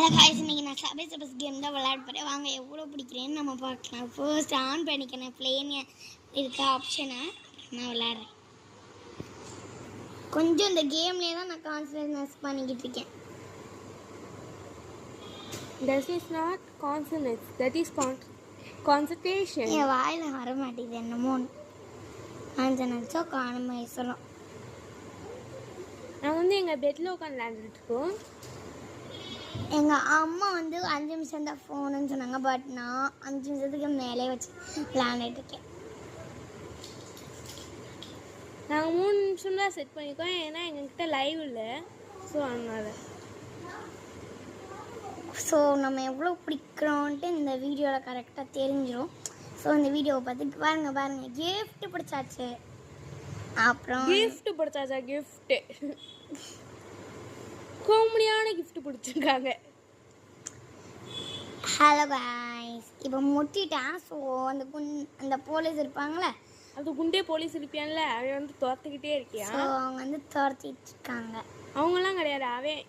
Hello guys, இன்னைக்கு நான் சபஸ் game தான் விளையாட போகிறேன். வாங்க எவ்வளோ பிடிக்கிறேன்னு நம்ம பார்க்கலாம். ஃபர்ஸ்ட் ஆன் பண்ணிக்கிறேன் பிளேன் இருக்க ஆப்ஷனை. நான் விளையாடுறேன். கொஞ்சம் இந்த கேம்லேயே தான் நான் கான்சன்ட்ரேட் பண்ணிக்கிட்டு இருக்கேன். That is not consonants. That is concentration. என் வாயில் வர மாட்டேங்குது என்னமோ. கான்சன்ட்ரேட்ஸோ காணுமே சொல்லும். நாங்கள் வந்து எங்கள் பெட்டில் உட்காந்து விளையாண்டுட்டு இருக்கோம். எங்கள் அம்மா வந்து 5 நிமிஷம் தான் ஃபோனுன்னு சொன்னாங்க. பட் நான் 5 நிமிஷத்துக்கு மேலே வச்சு விளையாண்டுட்டு இருக்கேன். நாங்கள் 3 நிமிஷம் தான் செட் பண்ணியிருக்கோம். ஏன்னா எங்ககிட்ட லைவ் இல்லை. ஸோ அதனால் நம்ம எவ்வளோ பிடிக்கிறோன்ட்டு இந்த வீடியோவில் கரெக்டாக தெரிஞ்சிடும். ஸோ இந்த வீடியோவை பார்த்து பாருங்கள் கிஃப்ட் பிடிச்சாச்சு. அப்புறம் கிஃப்ட் பிடிச்சாச்சா? கிஃப்ட்டு காமெடியான கிஃப்ட் பிடிச்சிருக்காங்க. ஹலோ காய்ஸ், இப்போ முட்டிட்டேன். ஸோ அந்த போலீஸ் இருப்பாங்களே, அது குண்டே போலீஸ் இருப்பியான்ல, அவன் வந்து துரத்துக்கிட்டே இருக்கியா? ஸோ அவங்க வந்து துரத்திட்டு இருக்காங்க. அவங்களாம் கிடையாது, அவன்.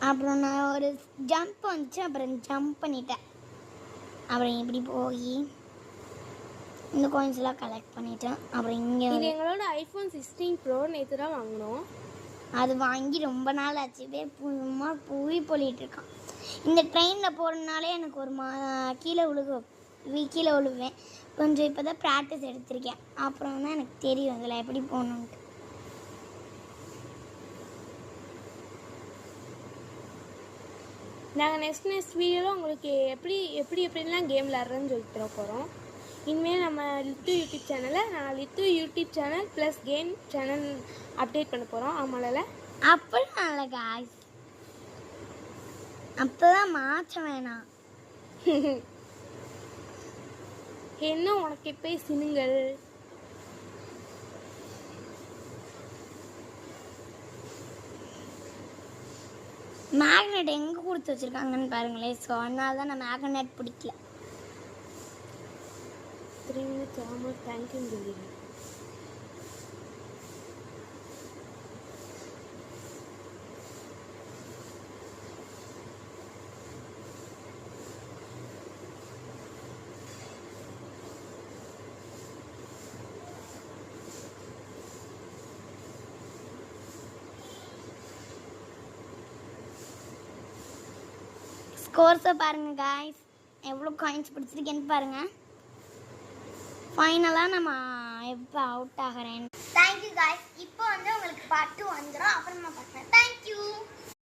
அப்புறம் நான் ஒரு ஜம்ப் வந்துச்சு. அப்புறம் ஜம்ப் பண்ணிட்டேன். அப்புறம் இப்படி போய் இந்த காயின்ஸ்லாம் கலெக்ட் பண்ணிட்டேன். அப்புறம் இங்கே இது எங்களோட iPhone 16 Pro நேற்று தான் வாங்கினோம். அது வாங்கி ரொம்ப நாள் ஆச்சு. சும்மா புவி பொழிட்டு இருக்கான். இந்த ட்ரெயினில் போகிறதுனாலே எனக்கு ஒரு கீழே விழுவேன். கொஞ்சம் இப்போ தான் ப்ராக்டிஸ் எடுத்திருக்கேன். அப்புறம் தான் எனக்கு தெரியும் அதில் எப்படி போகணுன்ட்டு. நாங்கள் நெக்ஸ்ட் வீடியோவில் உங்களுக்கு எப்படிலாம் கேம் விளாட்றேன்னு சொல்லி தர போகிறோம். இனிமேல் நம்ம லித்து யூடியூப் சேனலில் Lithu YouTube channel plus game channel update பண்ண போகிறோம். ஆமாம்ல, அப்படிலாம் இல்லை காய்ஸ், அப்போதான் மாற்ற வேணாம். என்ன உனக்கு எப்போ சினுங்கள்? மேக்னெட் எங்கே கொடுத்து வச்சுருக்காங்கன்னு பாருங்களேன். ஸோ அதனால தான் நான் மேக்னெட் பிடிக்கல. 3 minutes almost. Thank you, Lily. ஸ்கோர்ஸை பாருங்கள் காய்ஸ், எவ்வளோ காயின்ஸ் பிடிச்சிருக்கேன்னு பாருங்கள். ஃபைனலாக நம்ம எப்போ அவுட் ஆகிறேன். Thank you guys. இப்போ வந்து உங்களுக்கு பார்ட் 2 வந்துடும். அப்புறம் நான் பார்க்குறேன். தேங்க்யூ.